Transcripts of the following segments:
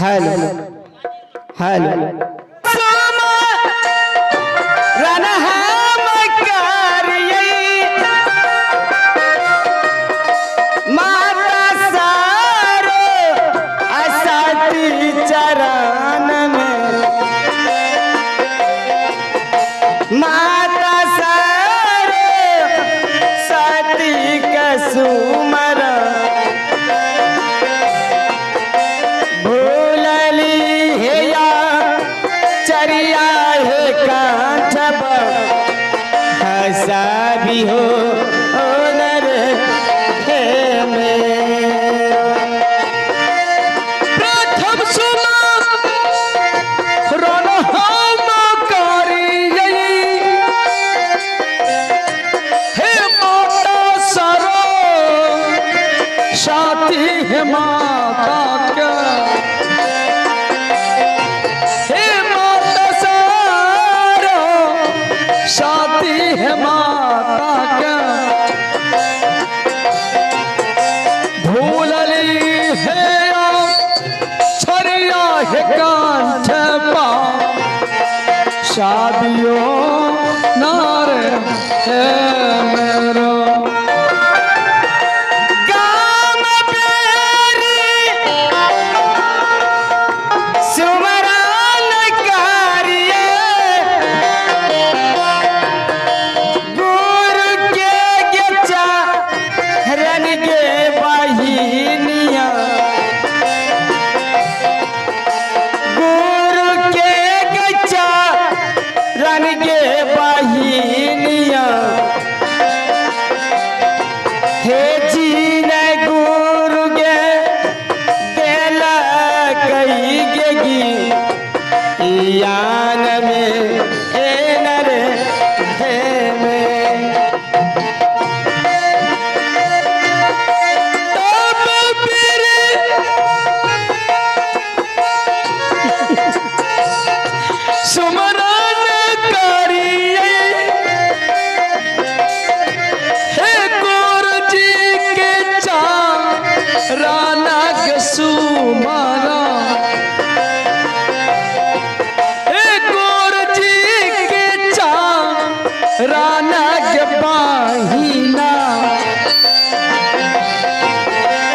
hello hello माता सारे सती कसुमर भूलली है या चरिया है कांठब हसा भी हो नर है प्रथम सुमा रोनो हम करी साथी है माता का हे माता सारो साथी है माता का भूलली है छरिया है कांठ पा शादियों नार है मेरो राना के बाहिना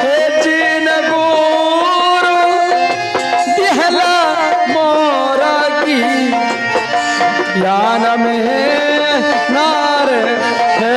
हे जिन गुरु दिहला मोरा की ज्ञान में नार है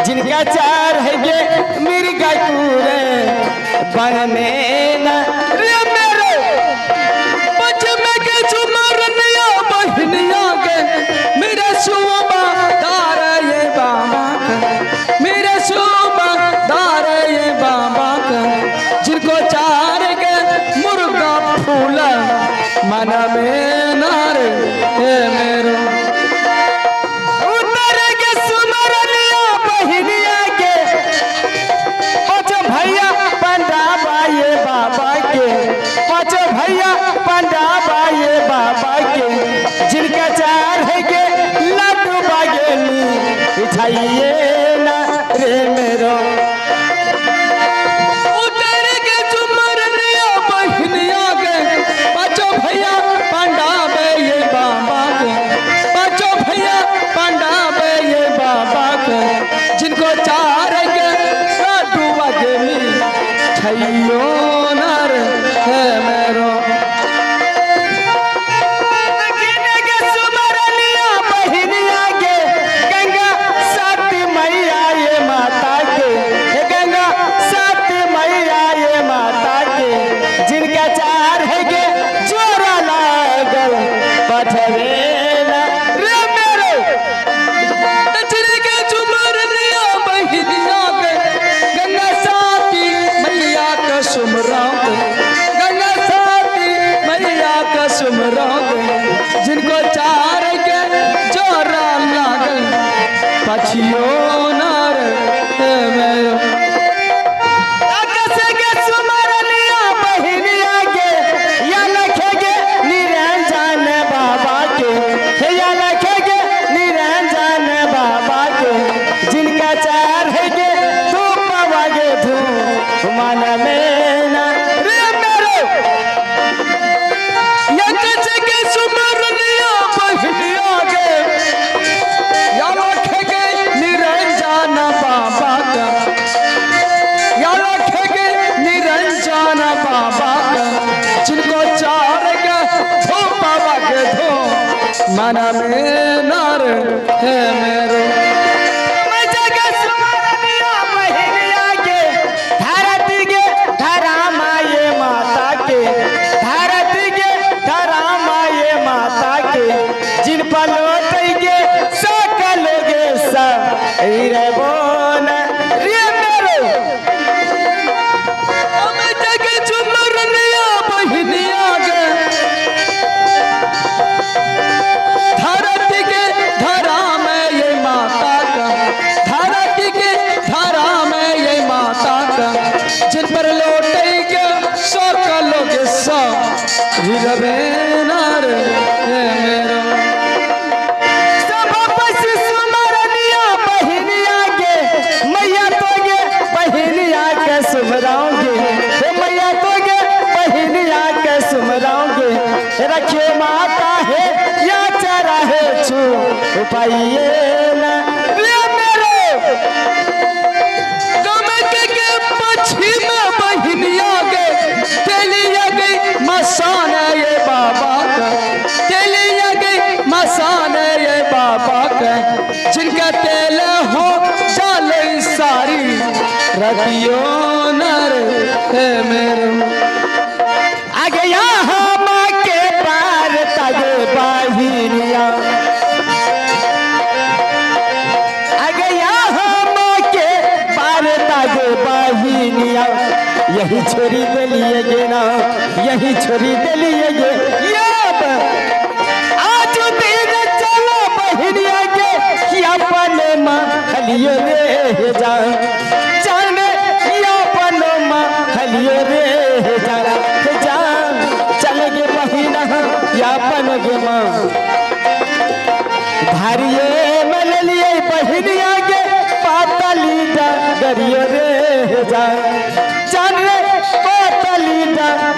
जिनका चार है ये मिर्गा पूरे बन में न रे मेरे बच में के चुमरनिया बहनिया के मेरे सुबा दार ये बाबा का मेरे सुबा दार ये बाबा का जिनको चार के मुर्गा फूला मन में नार है मेरो जिनका चार है के लड्डू बागेली उठाइए ना रे मेरो उतर के चुमरनिया बहनिया के पाँचों भैया पांडा बे ये बाबा के पाँचों भैया पांडा बे ये बाबा के जिनको चार है के लड्डू बागेली उठाइयो ना रे मेरो रवेला रे मेरो जिनके झूमर लिया बहिनिया के गंगा साथी मैया का सुमराओ गंगा साथी मैया का सुमराओ जिनको चार के जोरा लागल पछियो नार मेरो आकाश के सुमर लिया बहिनिया के या लखेगे निरंजन बाबा के या लखेगे निरंजन बाबा के जिनका चार है गे तू पवागे धूम मन में ना रे मेरो या कचे के सुमर लिया बहिनिया के या लखेगे निरंजन बाबा का या लखेगे निरंजन बाबा का जिनको चार के धो बाबा के धो मन में नर है मेरो मैं जगत सुमर लिया बहिनिया के धरती के धरा माये माता के धरती के धरा माये माता के जिन पर लौटेंगे सकल गे रे बोन रे मेरो मैं जगत सुमर लिया बहिनिया के धरती के धरा में ये माता का धरती के धरा में ये माता का जिन पर लौटेंगे सकल गे रवे नार मेरो सब पशु सुमर लिया बहिनिया के मैया तोगे बहिनिया के सुमराओगे हे मैया तोगे बहिनिया के सुमराओगे रखे माता है या चरा है छू पाइए ना रे मेरो गमक के पश्चिम बहिनिया के तेलिया गई मसान ये बाबा का तेलिया गई मसान ये बाबा का जिनका तेल हो चले सारी रतियो नर है मेरो आगे यहाँ माँ के पार तगे बहिनिया आगे यहाँ माँ के पार तगे बहिनिया यही छोरी दे लिए गे ना यही छोरी दे लिए गे आज दिन चलो बहिनिया के कि अपन माँ हलियो रे जा जाने अपन माँ हलियो रे जा चल गे बहिना या अपन गे माँ धारिये मन लिए बहिनिया के पातली गरियो रे जा जान रे पातली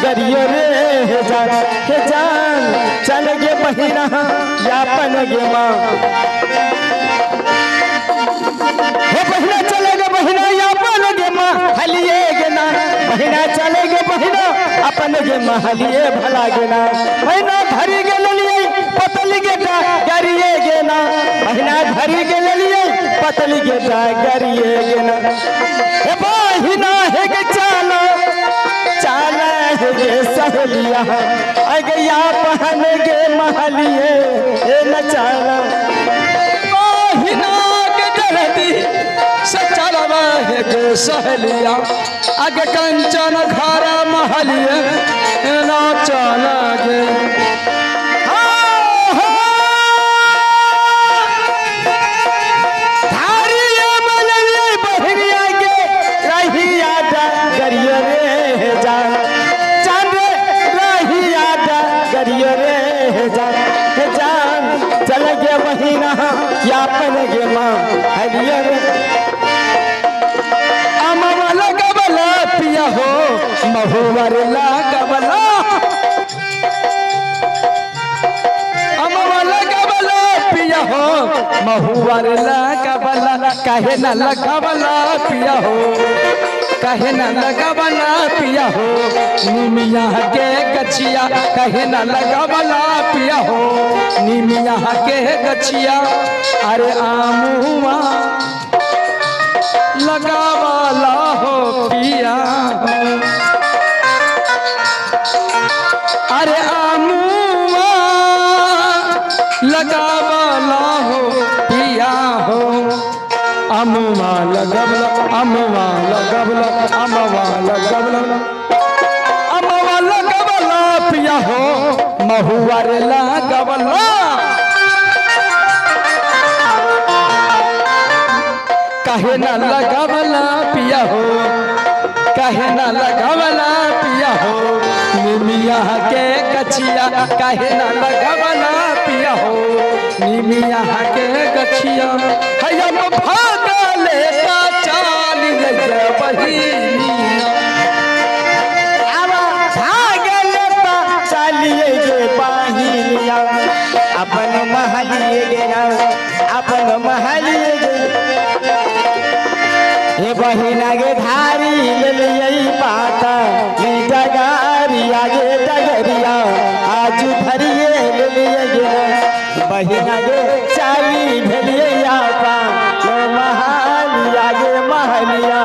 गरियो रे जान चल गे बहिना यापन गे माँ हे बहिना चलेगे बहिना यापन गे माँ हलिए गे ना बहिना चलेगे बहिना अपन गे माँ हलिए भला गे ना बहिना धरी गे ललिए पतली गे गरिए गे ना बहिना धरी गे ललिए पतली गे गरिए गे ना हे बहिना हे गे चलो चाला है गे सहेलिया अगया पहन गे महलिए ए न चाला बहिना के जलती सचलवा है गे सहेलिया अग कंचन घर महलिए ए न चाला गे चल गे बहिना यापन गे माँ हरियर अमवला कबला पिया हो महुवर ला कबला अमवला कबला पिया हो महुवर ला कबला कहे न लगबला पिया हो कहे न लगबला पिया हो निमिया के गछिया कहे न लगबला पिया हो निमिया के गछिया अरे आमुआ लगावाला हो पिया हो अरे आमुआ लगावला हो पिया हो अमवा लगवला अमवा लगवला अमवा लगवला अमवा लगवला पिया हो महुआर लगवला कहे न लगवला पिया हो कहे न लगवला पिया हो निमिया के गछिया कहे न लगवला पिया हो निमिया के गछिया हम भागले का चाल बहिनिया अब भागले का चलिए गे बहिनिया अपन महलिए गे अपन महलिए गे हे बहिना गे धारी ले लिये पाता डगारिया गे डगरिया आज धरिए ले लिए गे बहिना गे चाली भेलिए आपा महलिया गे महलिया